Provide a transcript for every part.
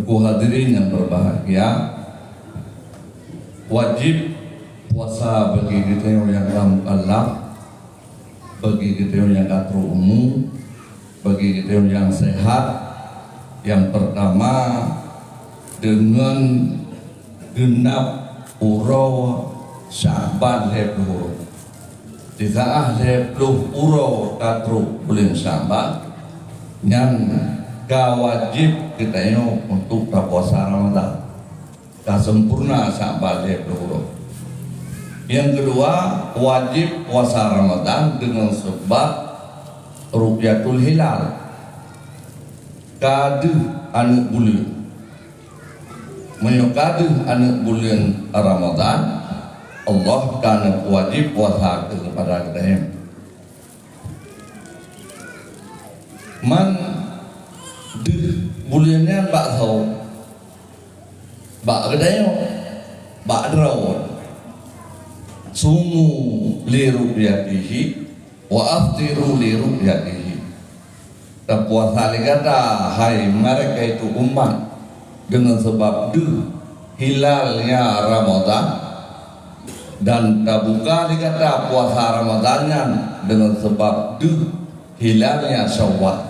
Tuku hadirin yang berbahagia, wajib puasa bagi kita yang mukallaf, bagi kita yang katru umum, bagi kita yang sehat. Yang pertama, dengan genap uro Sya'ban lebluh. Di saat lebluh uro katru bulan Sya'ban, yang wajib kita ini untuk puasa Ramadan. Sempurna Sya'ban lebluh. Yang kedua, wajib puasa Ramadan dengan sebab ru'yatul hilal, kadu anu bulan. Menyukadu anu bulan Ramadan, Allah kana wajib puasa kepada kita. Man bulannya bak tahu, bak kedayo, bak derawan. Sumu li ru'yatihi wa aftiru li ru'yatihi. Dan puasa kata hai mereka itu umat dengan sebab hilalnya Ramadan, dan buka dikata puasa Ramadannya dengan sebab hilalnya Syawal.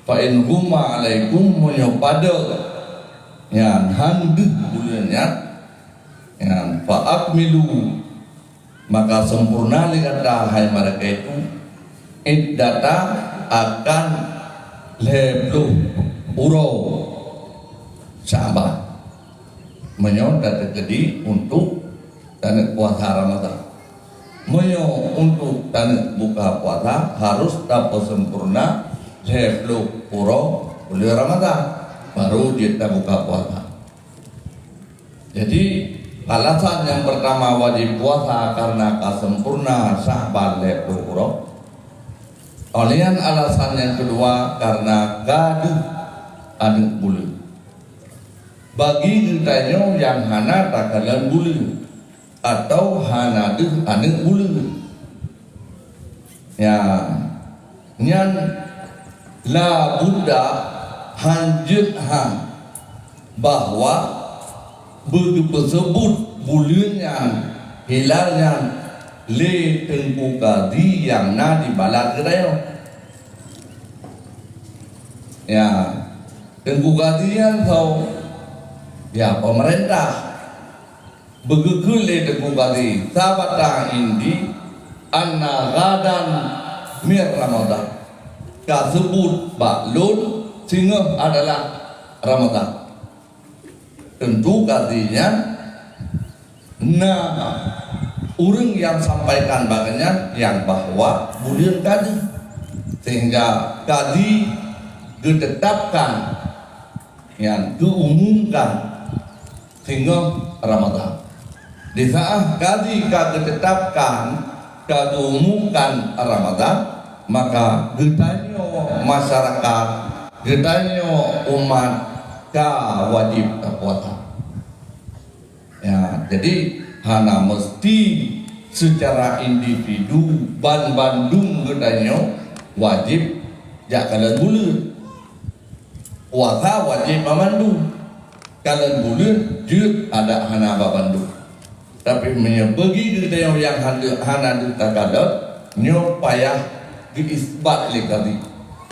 Fa in huma alaikum munyapada yang handu bulannya yang fa akmilu, maka sempurna dikata hai mereka itu iddata akan lebluh uro Sya'ban, menyodat jadi untuk tanah puasa Ramadan. Untuk tanah buka puasa harus dapat sempurna lebluh uro bulan Ramadan, baru kita buka puasa. Jadi alasan yang pertama wajib puasa karena kesempurna Sya'ban lebluh uro. Olian alasan yang kedua karena gaduh anu bulan. Bagi ditanya yang hana takalan bulan atau hana anu bulan, ya nyan la buddha hanjut han bahwa begitu tersebut bulannya hilalnya le tengku kadi yang na di balat kedayo. Ya, tengku kadi yang tahu ya pemerintah begitu le tengku kadi sabata indi anna gadan mir Ramadan. Kasebut baklun sehingga adalah Ramadan. Tentu kadinya orang yang sampaikan bagiannya yang bahwa bulan kadi, sehingga kadi ditetapkan yang diumumkan sehingga Ramadan. Di saat kadi ditetapkan diumumkan Ramadan, maka getanyo masyarakat, getanyo umat wajib puasa. Ya, jadi hana mesti secara individu Bandung gedanyo wajib jakalan bulan puasa, wajib memandu kalan bulan jut ada hana Bandung. Tapi menyebagi gedanyo yang hana ditakadat nyo payah diisbat li kadi.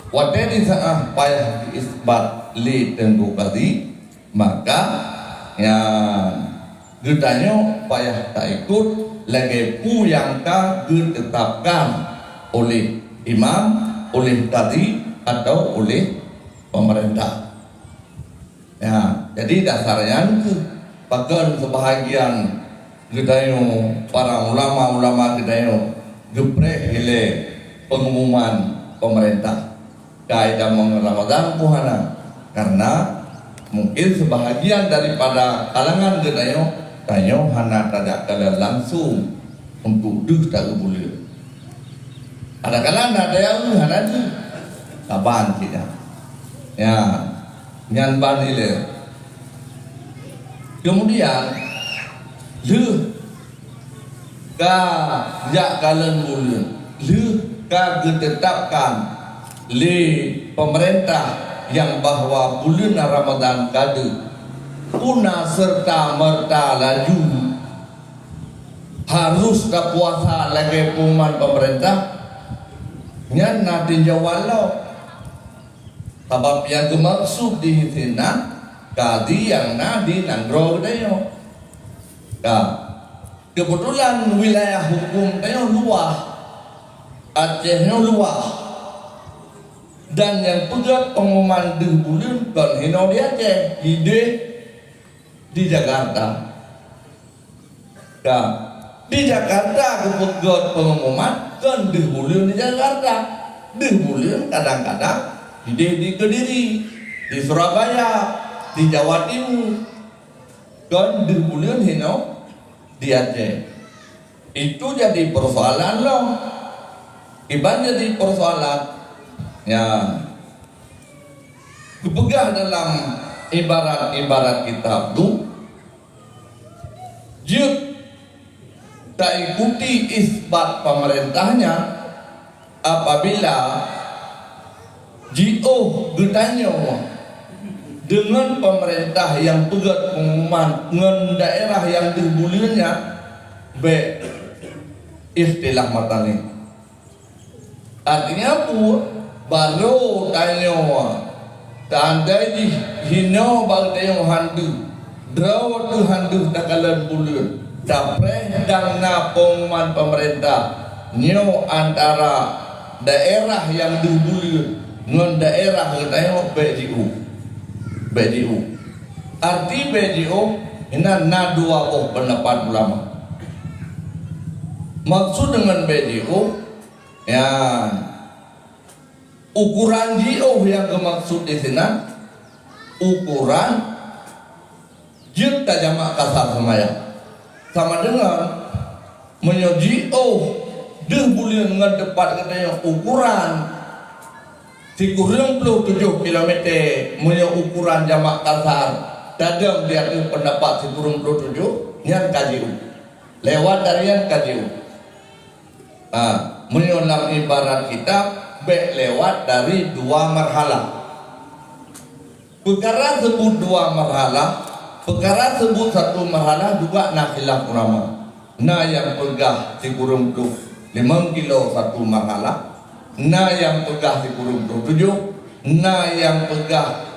Wadai saat payah diisbat li tenggu kadi, maka yang gedanyo payah tak ikut lagi pu yang ditetapkan oleh imam, oleh kadi atau oleh pemerintah. Ya, jadi dasarnya itu bahkan sebahagian gedanyo para ulama gedanyo gepreh ile pengumuman pemerintah kaidah Ramadan puhana, karena mungkin sebahagian daripada kalangan gedanyo tanyo hana tidak kalian langsung untuk tak boleh. Ada kalangan ada yang hana tu kaban kita. Ya, nyan banile. Kemudian kalian boleh ditetapkan oleh pemerintah yang bahwa bulan Ramadan kadu puna serta merta laju harus tak puasa lagi pengumuman pemerintah nyan nanti jawalo sebab yang dimaksud di sini kadi yang nadi nanggro dayo kebetulan wilayah hukum dayo luas Acehnya luas dan yang pegat pengumuman di bulan kan hino di Aceh ide di Jakarta di Jakarta kepegat pengumuman kan di bulan di Jakarta di bulan kadang-kadang ide di Kediri di Surabaya di Jawa Timur kan di bulan hino di Aceh itu jadi persoalan loh. Iban jadi persoalan ya kepegah dalam ibarat kitab tu jut tak ikuti isbat pemerintahnya apabila JO bertanya dengan pemerintah yang pegat pengumuman dengan daerah yang dibulinya be istilah matanya. Artinya pun baru tanya tandai di hino baru tanya handu draw tu handu takalan bulan dapre dan na pengumuman pemerintah nyo antara daerah yang dibulian dengan daerah katanya BJU arti BJU ini na dua pendapat ulama maksud dengan BJU ya ukuran JO yang dimaksud di sini ukuran jin tajamak kasar sama dengan menyoji deh bulan ngedepat katanya ukuran 37 km menyo ukuran jamak kasar dadang dia pendapat 37 yang KJU lewat dari yang KJU menyolam ibarat kita lewat dari dua marhalah perkara sebut dua marhalah perkara sebut satu marhalah juga nak khilaf ulama na yang pegah si kurung tu 5 kilo satu marhalah na yang pegah si kurung tu 7 na yang pegah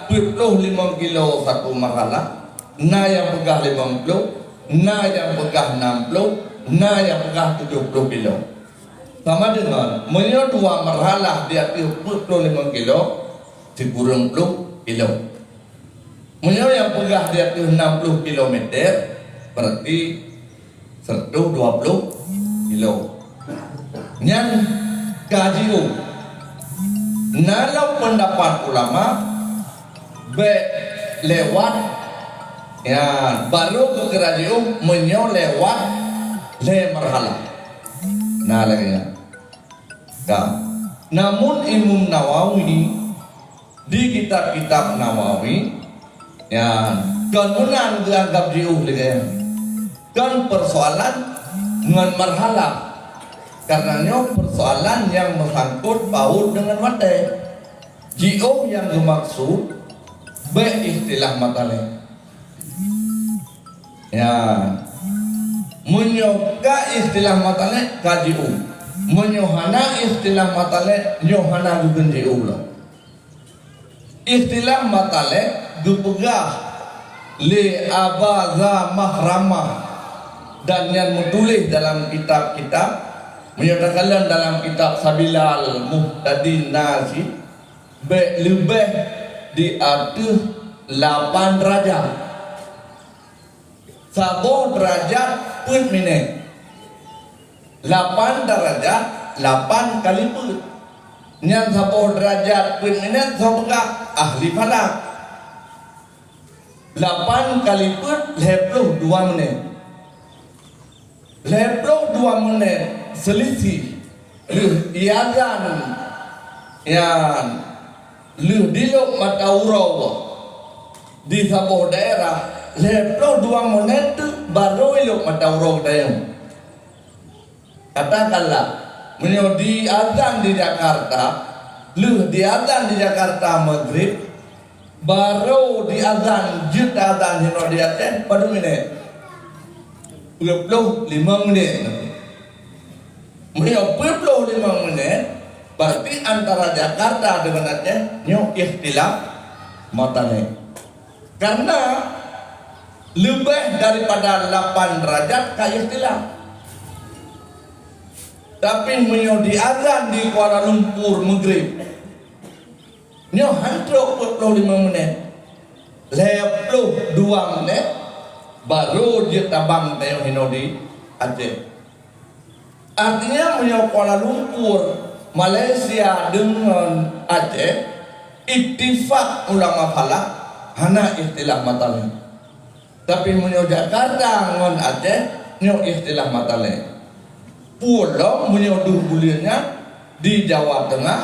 25 kilo satu marhalah na yang pegah 50 na yang pegah 60 na yang pegah 70 kilo sama dengan menyo dua marhalah dia 25 kilo dikurung 10 kilo menyo yang pegah dia 60 km berarti 120 kilo nyan KJU nalau pendapat ulama lewat ya baru ke KJU menyo lewat marhalah nah lagi ya namun Imam Nawawi di kitab-kitab Nawawi ya kan menang dianggap jauh lagi kan persoalan dengan marhalah karenanya persoalan yang bersangkut paut dengan mate JO yang dimaksud istilah matane ya menyoka istilah matane KJU menyohana istilah matale nyohana bukan JU lah istilah matale dupegah li abaza mahramah dan yang menulis dalam kitab-kitab menyatakan dalam kitab Sabilal Muhtadin Nasi lebih di atas 8 derajat 1 derajat pun minit 8 derajat 8 kali pun yang 10 derajat pun minit semoga ahli falak 8 kali pun 22 menit 22 menit selisih iazan yang dilok mata urau di sebuah daerah 22 menit baru ilok mata urau daerah katakanlah di azan di Jakarta lu diadzan di Jakarta maghrib, baru diadzan juta adzan hino di Aceh pada menit 25 menit. Menyo 25 menit berarti antara Jakarta dengan Aceh nyo ikhtilaf matane. Karena lebih daripada 8 derajat kayak ikhtilaf. Tapi menyo diadzan di Kuala Lumpur maghrib nyo hancur 25 menit 22 menit baru dia tabang tayo hino di Aceh. Artinya menyo Kuala Lumpur Malaysia dengan Aceh ittifaq ulama falak hana ikhtilaf matale. Tapi menyo Jakarta dengan Aceh nyo ikhtilaf matale. Pulau menyo bulannya di Jawa Tengah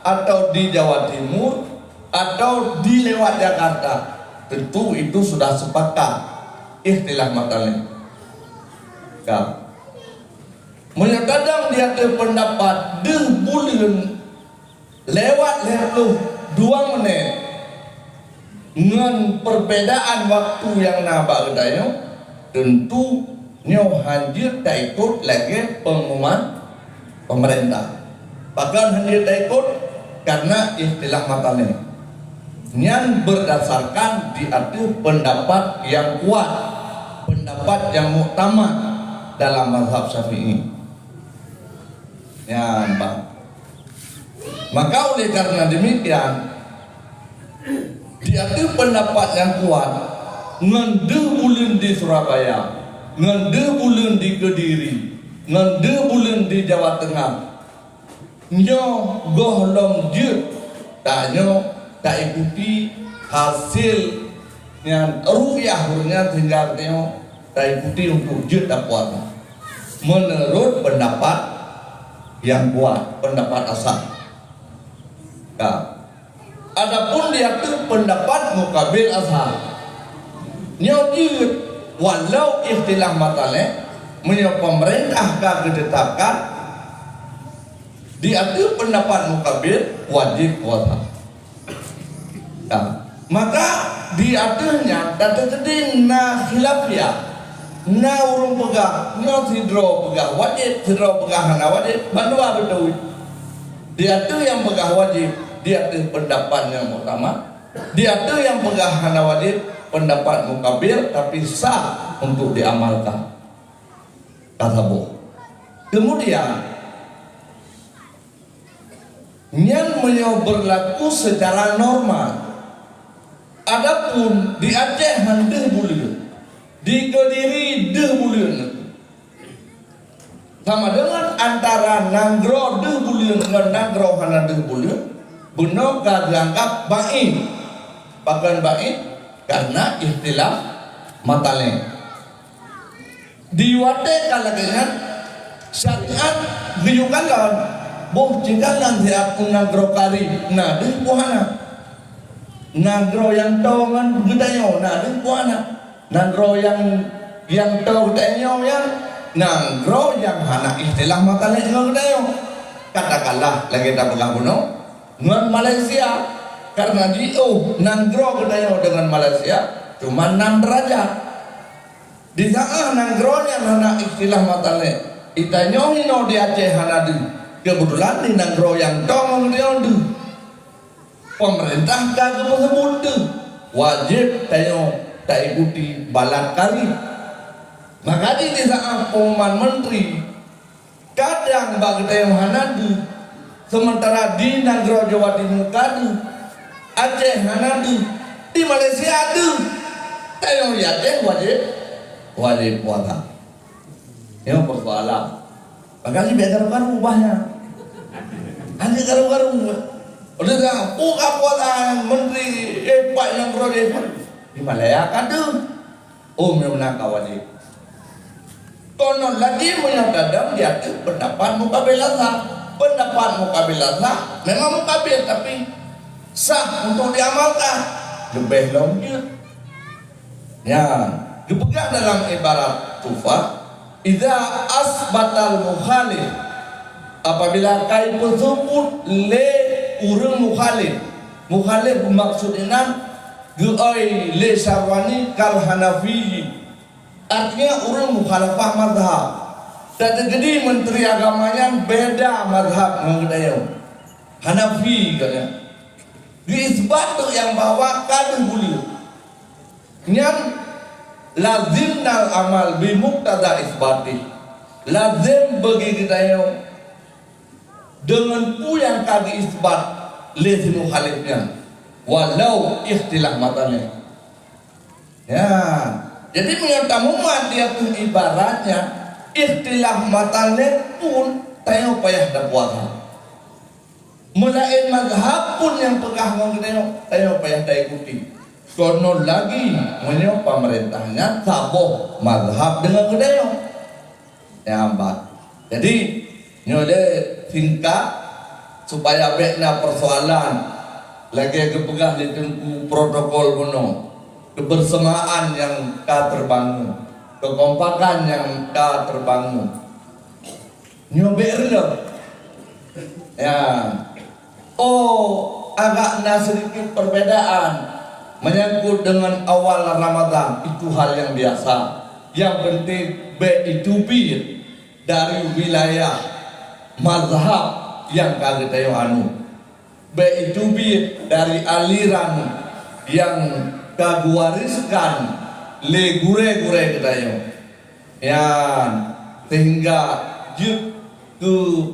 atau di Jawa Timur atau di lewat Jakarta, tentu itu sudah sepakat ikhtilaf matale. Menyatakan dia terpendapat bulan lewat 2 menit dengan perbedaan waktu yang nabak kedayo, tentu nyo hadir tak ikut lagi pengumuman pemerintah. Bahkan hadir tak ikut karena ikhtilaf matane yang berdasarkan diatur pendapat yang kuat, pendapat yang muktamad dalam mazhab Syafi'i. Ya, Pak. Maka oleh karena demikian diatur pendapat yang kuat ngende bulan di Surabaya, ngende bulan di Kediri, ngende bulan di Jawa Tengah, nyo gohlong jut tanyo tak ikuti hasil yang ru'yahnya tinggal tengok tak ikuti untuk jut tak puasa menurut pendapat yang kuat, pendapat asal. Adapun dia tu pendapat mukabil asal nyo jut walau ikhtilaf matale menyo pemerintah ka ditetapkan diatur pendapat mukabil wajib puasa. Maka diaturnya kata tadi na khilafiyah, na urung pegah, na sidro pegah wajib, sidro pegah hana wajib, bandua betul. Diatur yang pegah wajib, diatur pendapat yang utama, diatur yang pegah hana wajib, pendapat mukabil tapi sah untuk diamalkan. Kata kemudian yang berlaku secara normal. Adapun di Aceh handeh bulan, di Kediri deh bulan, sama dengan antara Nanggro deh bulan dengan Nanggro hana deh bulan, benar dianggap baik, bahkan baik karena ikhtilaf matale. Diwate kalagengan syariat guyukan lawan. Boh cikalan dia aku Nanggro kari, nah deh buhana. Nanggro yang tahu kan gedayo, nah deh buhana. Nanggro yang tahu gedayo yang Nanggro yang hana istilah matale dengan gedayo. Katakanlah lagi tak pegang buno dengan Malaysia karena Nanggro gedayo dengan Malaysia cuma 6 derajat. Di sana Nanggro yang hana istilah matale itanyo hino di Aceh hana deh. Kebetulan di Nanggro yang tahu gedayo pemerintah kagak tersebut wajib tayo tak ikuti balat kali. Maka di saat pengumuman menteri kadang bagi tayo hanadu, sementara di Nanggro Jawa Timur kadu, Aceh hanadu, di Malaysia adu, tayo Aceh wajib puasa. Yang persoalan, makanya biar karu ubahnya, hanya karu. Udah dah, buka puasa menteri Pak yang berada di Malaya kan tu, memang wajib. Konon lagi menyatakan dia tu pendapat mukabil sah, memang mukabil tapi sah untuk diamalkan, lebih lanjut. Ya, dipegang dalam ibarat tufah, idza asbatal mukhalif, apabila kait tersebut urang mukhalif maksudnya geoi le sarwani kal hanafi, artinya urang mukhalafah mazhab. Dan jadi menteri agamanya beda mazhab mengenai Hanafi katanya. Diisbat tu yang bawa kadang bulir. Yang lazimnal amal bimuqtada isbatih. Lazim bagi kita yang dengan pu yang kagi isbat lezi mukhalifnya walau ikhtilaf matanya. Ya, jadi mengatakan dia tu ibaratnya ikhtilaf matanya pun tayo payah dah puasa. Mulain mazhab pun yang pegah ngomong tayo payah dah ikuti. Kono lagi menyo pemerintahnya saboh mazhab dengan kedayo. Ya hamba. Jadi nyole singkat supaya bekna persoalan lagi kepegah di tengku protokol kuno, kebersamaan yang ka terbangun, kekompakan yang ka terbangun. Nyoberlo. Ya. Oh, agak sedikit perbedaan menyangkut dengan awal Ramadan, itu hal yang biasa. Yang penting itu bir dari wilayah mazhab yang kagak tayo anu. Itu bir dari aliran yang kaguariskan le gure-gure tayo. Ya, sehingga ke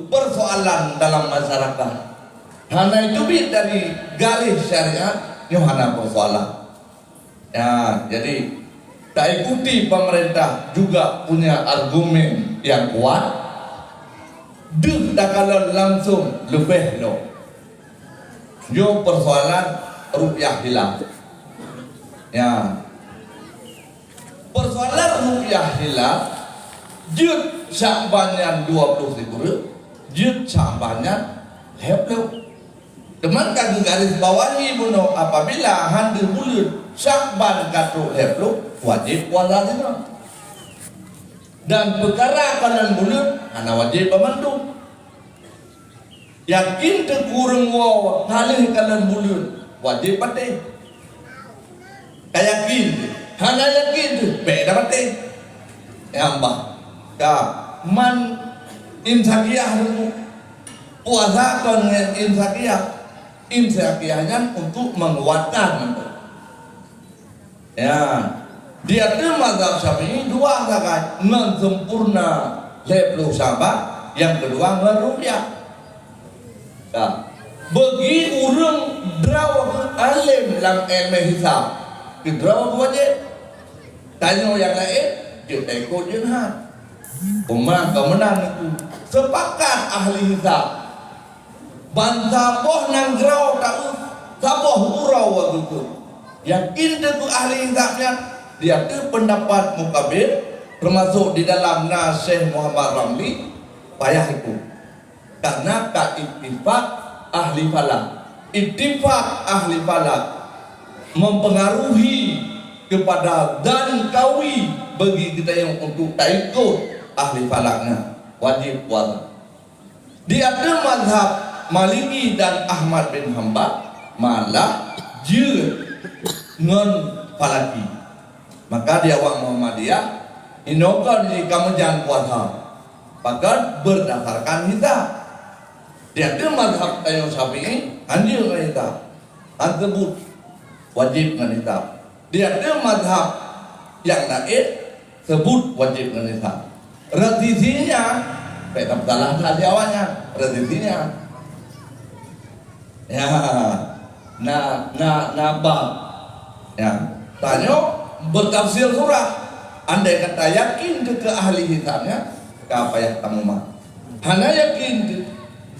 persoalan dalam masyarakat. Hana itu bir dari garis syariat yang hana persoalan. Ya, jadi tak ikuti pemerintah juga punya argumen yang kuat. Duh tak kalau langsung lebih lo. Yo persoalan rupiah hilang. Ya, persoalan rupiah hilang. Jut Syakbannya 20.000, jut Syakbannya heblo. Teman kaki garis bawahi buno apabila handir bulan Syakban katu heblo wajib puasa itu. Dan perkara kanan bulan hana wajib pemandu. Yakin terkurang waw halih kanan bulan wajib pate. Kayakin hana yakin beda pate. Ya mbah. Ka man imsakiyah dulu puasa kon imsakiyahnya untuk menguatkan. Ya, dia tu mazhab Syafi'i dua sangat sempurna leblu sahabat, yang kedua ngerupiah. Ya, bagi orang draw alim dalam ilmu hisab, draw wajib. Tanya yang lain, kita ikut jenah. Kemenang itu sepakat ahli hisab. Bantaboh nang grau tahu saboh urau waktu itu. Yakin itu ahli hisabnya, dia itu pendapat mukabir termasuk di dalam Syekh Muhammad Ramli payah itu. Karena tak ittifaq ahli falak. Ittifaq ahli falak mempengaruhi kepada dan kawi bagi kita yang untuk tak ikut ahli falaknya wajib puasa. Di ada mazhab Maliki dan Ahmad bin Hanbal malah je ngon falaki. Maka dia awak Muhammadiyah inokan di kamu jangan puasa. Bahkan berdasarkan hisab. Dia ada mazhab tayo Syafi'i anjir dengan hisab. Tersebut wajib dengan hisab. Dia ada mazhab yang lain sebut wajib dengan hisab. Revisinya tak salah tadi awalnya revisinya. Ya, bab. Ya, tanya bertafsir surah. Andai kata yakin ke ahli hisabnya, ke apa yang kamu mah? Hana yakin,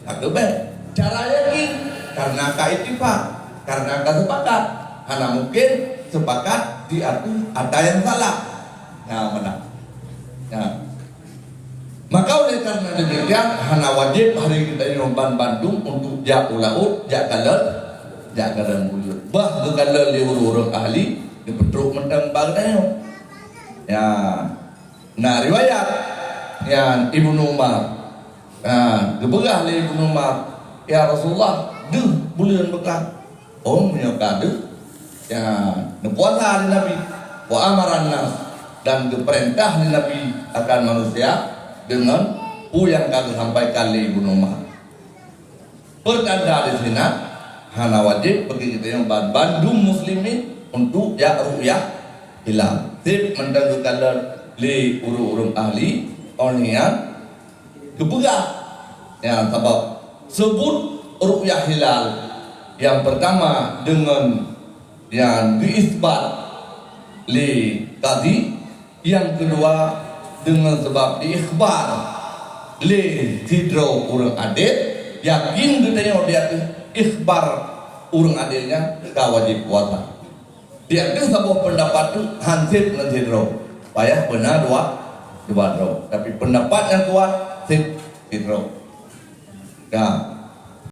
agak baik. Cara yakin karena kaitifah, karena kesepakat. Hana mungkin sepakat diatur ada yang salah. Nah, mana? Ya. Maka oleh karena demikian hana wajib hari kita ini romban Bandung untuk jak ulaut, jak kalan buyut. Bah kalan liur-urang ahli dipetruk mentang bagdayo. Ya. Nah riwayat yang Ibnu Umar. Nah, gebegah li Ibnu Umar, ya Rasulullah, duh bulan bekal punya kadu ya puasa di Nabi wa amaran nas dan diperintah di Nabi akan manusia dengan yang kami sampaikan di Ibnu Umar. Pertanda di sini hana wajib bagi kita yang bantu muslimin untuk ya ru'yah hilal. Sip mendengarkan li urung ahli ornian kepegang ya sebab sebut ru'yah hilal yang pertama dengan yang diisbat li qadi, yang kedua dengan sebab diikhbar li tidro urang adil, yakin kita yang dia ikhbar urang adilnya wajib puasa. Dia kan sebuah pendapat itu hansip dan tidro payah benar dua tapi pendapat yang kuat tidro ya